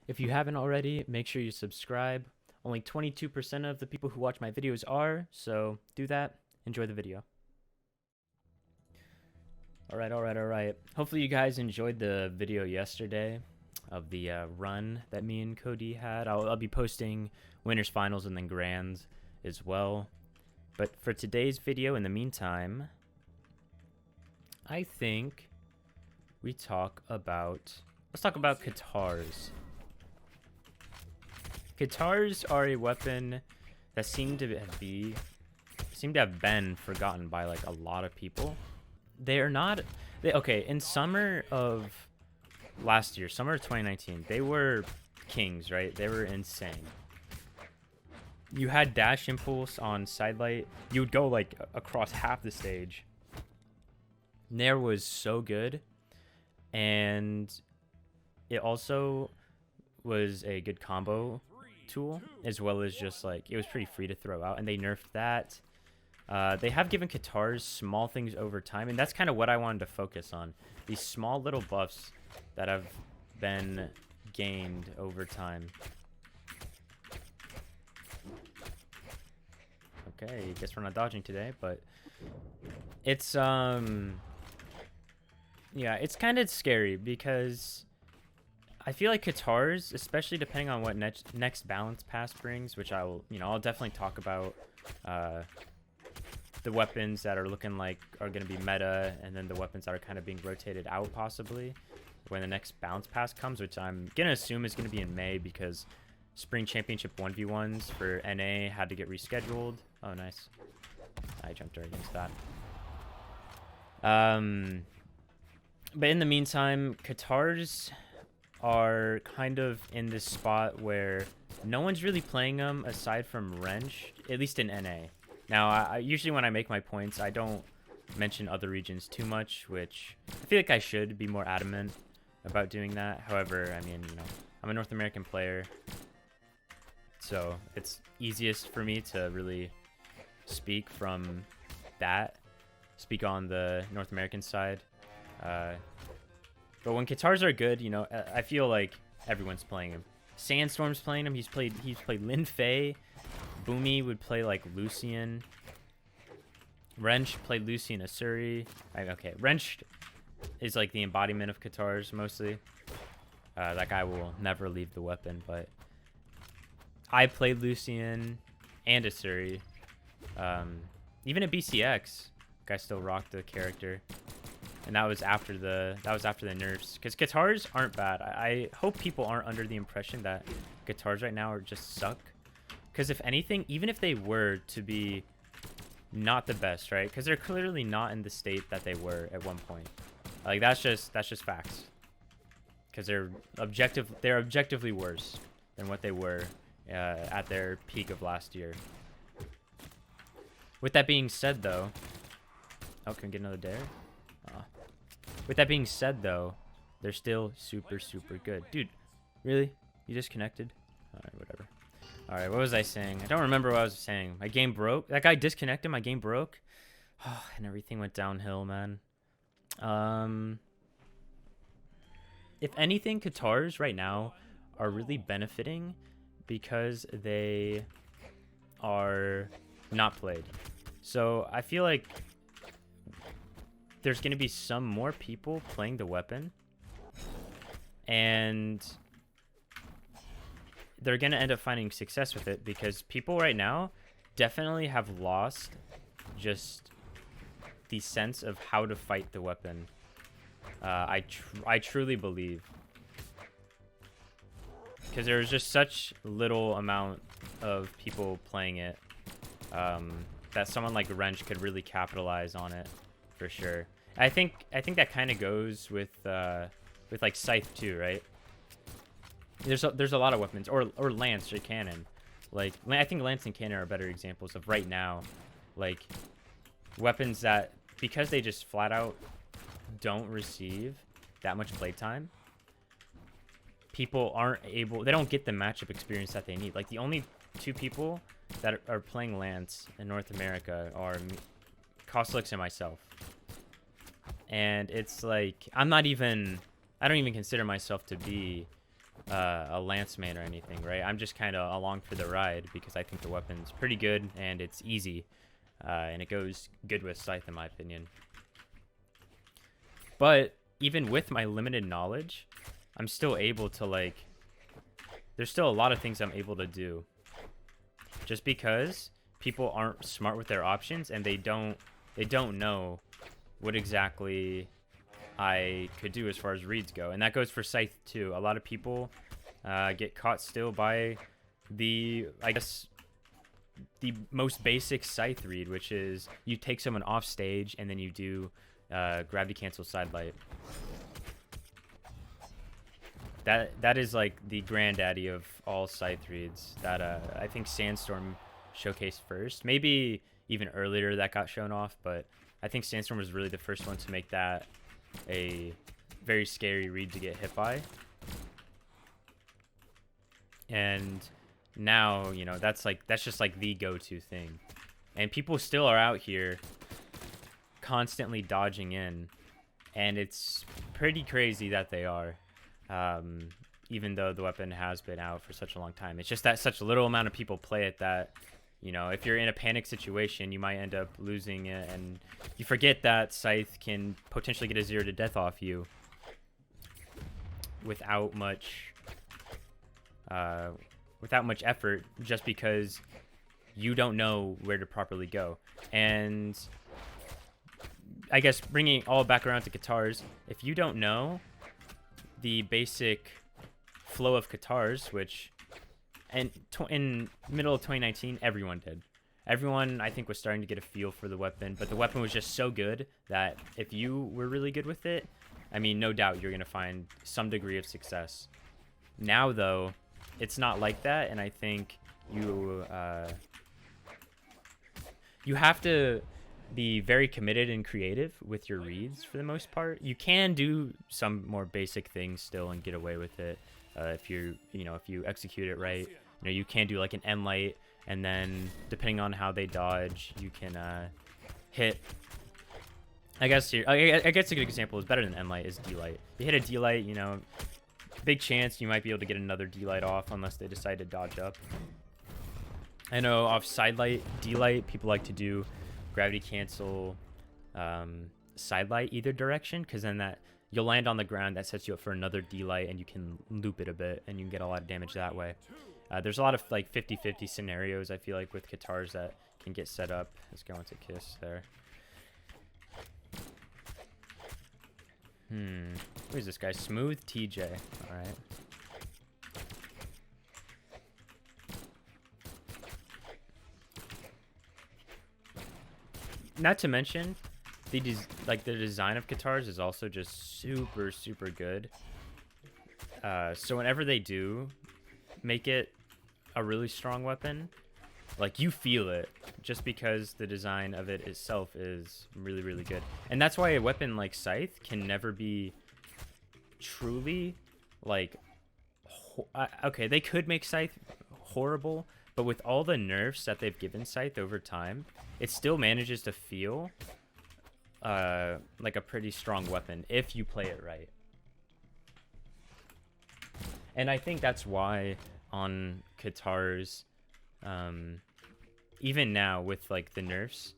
If you haven't already, make sure you subscribe. Only 22% of the people who watch my videos are, so do that. Enjoy the video. All right. Hopefully you guys enjoyed the video yesterday of the run that me and Cody had. I'll be posting winners finals and then grands as well. But for today's video, in the meantime, I think let's talk about Katars. Katars are a weapon that seem to have been forgotten by like a lot of people. They are not. Okay, in summer of last year, summer of 2019, they were kings, right? They were insane. You had dash impulse on sidelight. You would go like across half the stage. Nair was so good, and it also was a good combo tool, as well as just like it was pretty free to throw out, and they nerfed that. They have given Katars small things over time, and that's kind of what I wanted to focus on. These small little buffs that have been gained over time. Okay, guess we're not dodging today, but it's yeah, it's kind of scary because I feel like Katars, especially depending on what next balance pass brings, which I'll definitely talk about. The weapons that are looking like are going to be meta, and then the weapons that are kind of being rotated out possibly when the next bounce pass comes, which I'm going to assume is going to be in May because Spring Championship 1v1s for NA had to get rescheduled. Oh, nice. I jumped right against that. But in the meantime, Katars are kind of in this spot where no one's really playing them aside from Wrench, at least in NA. Now, I usually when I make my points, I don't mention other regions too much, which I feel like I should be more adamant about doing that. However, I mean, I'm a North American player, so it's easiest for me to really speak from that, speak on the North American side. But when Katars are good, I feel like everyone's playing him. Sandstorm's playing him. He's played Lin Fei. Boomy would play like Lucian. Wrench played Lucian Asuri. Okay, Wrench is like the embodiment of Katars mostly. That guy will never leave the weapon, but I played Lucian and Asuri. Even at BCX, guy still rocked the character. And that was after the nerfs, because Katars aren't bad. I hope people aren't under the impression that Katars right now are just suck. Because if anything, even if they were to be not the best, right? Because they're clearly not in the state that they were at one point. Like that's just facts. Because they're objectively worse than what they were at their peak of last year. With that being said, though, oh, can we get another dare? With that being said, though, they're still super good. Dude, really? You disconnected? Alright, whatever. Alright, what was I saying? I don't remember what I was saying. My game broke. That guy disconnected. My game broke. Oh, and everything went downhill, man. If anything, Katars right now are really benefiting because they are not played. So I feel like there's going to be some more people playing the weapon, and they're going to end up finding success with it because people right now definitely have lost just the sense of how to fight the weapon. I truly believe, because there's just such little amount of people playing it that someone like Wrench could really capitalize on it. For sure. I think that kind of goes with like Scythe too, right? There's a lot of weapons, or Lance or Cannon. Like I think Lance and Cannon are better examples of right now, like weapons that, because they just flat out don't receive that much playtime, people they don't get the matchup experience that they need. Like the only two people that are playing Lance in North America are Costlix and myself. And it's like, I don't even consider myself to be a lance man or anything, right? I'm just kind of along for the ride because I think the weapon's pretty good and it's easy, and it goes good with scythe in my opinion. But even with my limited knowledge, I'm still able to, like, there's still a lot of things I'm able to do. Just because people aren't smart with their options and they don't know what exactly I could do as far as reads go. And that goes for scythe too. A lot of people get caught still by the, I guess, the most basic scythe read, which is you take someone off stage and then you do gravity cancel side light. That is like the granddaddy of all scythe reads that I think Sandstorm showcased first. Maybe even earlier that got shown off, but I think Sandstorm was really the first one to make that a very scary read to get hit by. And now, you know, that's just like the go-to thing. And people still are out here constantly dodging in, and it's pretty crazy that they are. Even though the weapon has been out for such a long time. It's just that such a little amount of people play it that, you know, if you're in a panic situation, you might end up losing it, and you forget that scythe can potentially get a 0 to death off you without much effort, just because you don't know where to properly go. And I guess bringing all back around to Katars, if you don't know the basic flow of Katars, which in middle of 2019 everyone did. Everyone, I think, was starting to get a feel for the weapon, but the weapon was just so good that if you were really good with it, I mean, no doubt you're going to find some degree of success. Now, though, it's not like that, and I think you have to be very committed and creative with your reads for the most part. You can do some more basic things still and get away with it if you execute it right. You know, you can do like an end light, and then depending on how they dodge, you can hit. I guess a good example is better than end light is D light. You hit a D light, you know, big chance you might be able to get another D light off unless they decide to dodge up. I know off side light, D light, people like to do gravity cancel side light either direction, because then that you'll land on the ground, that sets you up for another D light, and you can loop it a bit and you can get a lot of damage that way. There's a lot of like 50-50 scenarios I feel like with Katars that can get set up. Let's go into Kiss there. Who's this guy? Smooth TJ. All right. Not to mention, the design of Katars is also just super good. So whenever they do make it a really strong weapon, like, you feel it just because the design of it itself is really good. And that's why a weapon like Scythe can never be truly like okay, they could make Scythe horrible, but with all the nerfs that they've given Scythe over time, it still manages to feel like a pretty strong weapon if you play it right. And I think that's why on Katars, even now with like the nerfs,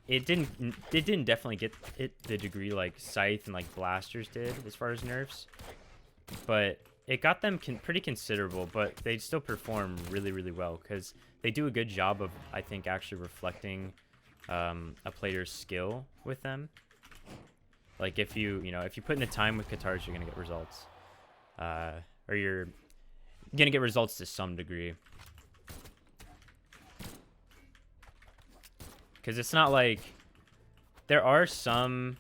it didn't definitely get it the degree like Scythe and like Blasters did as far as nerfs, but it got them pretty considerable. But they still perform really well because they do a good job of, I think, actually reflecting a player's skill with them. Like if you put in the time with Katars, you're gonna get results, or you're gonna get results to some degree. Because it's not like there are some.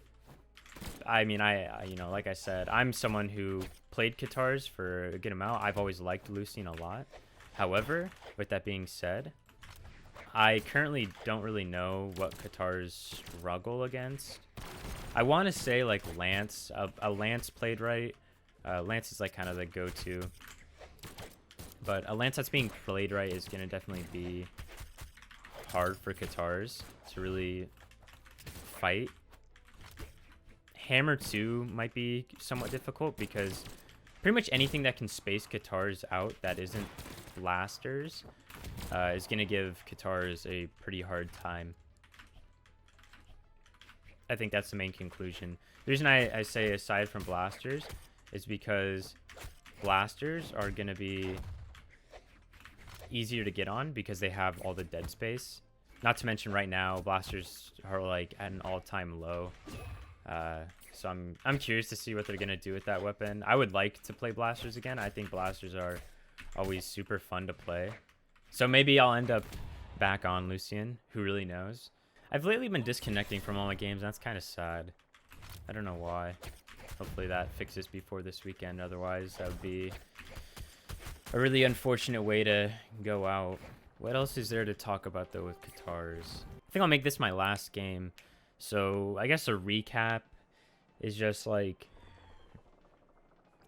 I mean, I like I said, I'm someone who played Katars for a good amount. I've always liked Lucine a lot. However, with that being said, I currently don't really know what Katars struggle against. I want to say like Lance, a Lance played right. Lance is like kind of the go-to, but a Lance that's being played right is gonna definitely be hard for Katars to really fight. Hammer 2 might be somewhat difficult because pretty much anything that can space Katars out that isn't blasters is going to give Katars a pretty hard time. I think that's the main conclusion. The reason I say aside from blasters is because blasters are going to be easier to get on because they have all the dead space. Not to mention right now, blasters are like at an all-time low. So I'm curious to see what they're going to do with that weapon. I would like to play blasters again. I think blasters are always super fun to play. So maybe I'll end up back on Lucian. Who really knows? I've lately been disconnecting from all my games. That's kind of sad. I don't know why. Hopefully that fixes before this weekend. Otherwise, that would be a really unfortunate way to go out. What else is there to talk about, though, with Katars? I think I'll make this my last game. So I guess a recap is just like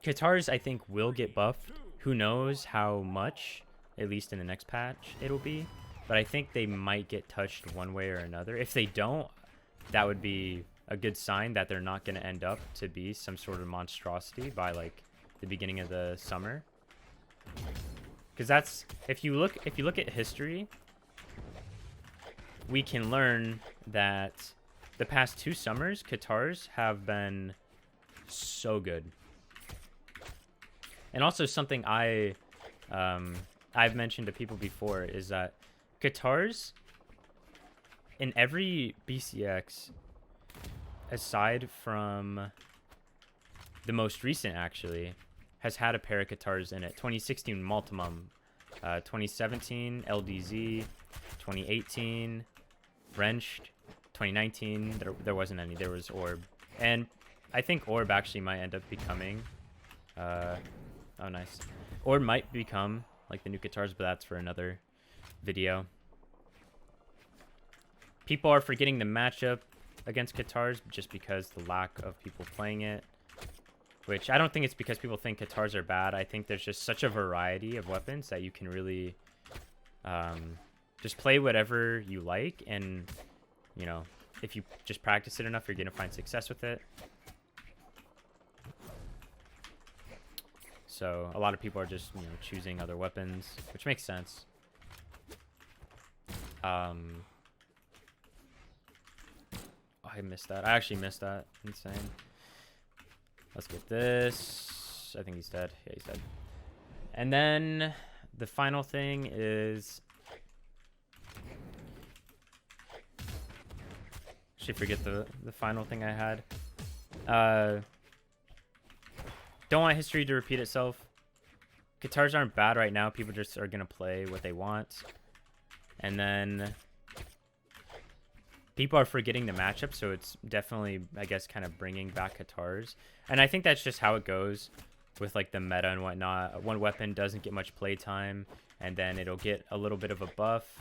Katars, I think, will get buffed. Who knows how much, at least in the next patch, it'll be. But I think they might get touched one way or another. If they don't, that would be a good sign that they're not going to end up to be some sort of monstrosity by like the beginning of the summer. Because that's, if you look at history, we can learn that the past 2 summers, Katars have been so good. And also something I've mentioned to people before is that Katars, in every BCX, aside from the most recent actually, has had a pair of Katars in it. 2016 Multimum, 2017 LDZ, 2018 Wrenched, 2019 there wasn't any. There was Orb, and I think Orb actually might end up becoming oh nice, Orb might become like the new Katars, but that's for another video. People are forgetting the matchup against Katars just because the lack of people playing it, which I don't think it's because people think Katars are bad. I think there's just such a variety of weapons that you can really just play whatever you like, and you know, if you just practice it enough, you're gonna find success with it. So a lot of people are just, you know, choosing other weapons, which makes sense. Oh, I missed that. I actually missed that. Insane. Let's get this. I think he's dead. Yeah, he's dead. And then the final thing is... Should forget the final thing I had. Don't want history to repeat itself. Katars aren't bad right now. People just are going to play what they want. And then... people are forgetting the matchup, so it's definitely, I guess, kind of bringing back Katars. And I think that's just how it goes with, like, the meta and whatnot. One weapon doesn't get much playtime, and then it'll get a little bit of a buff,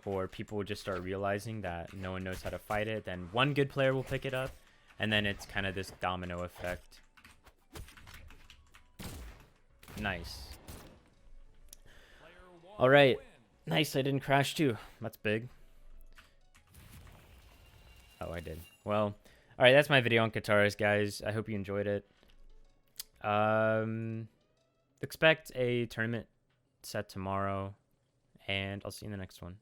or people will just start realizing that no one knows how to fight it. Then one good player will pick it up, and then it's kind of this domino effect. Nice. All right. Nice, I didn't crash, too. That's big. Oh, I did. Well, all right, that's my video on Katars, guys. I hope you enjoyed it. Expect a tournament set tomorrow, and I'll see you in the next one.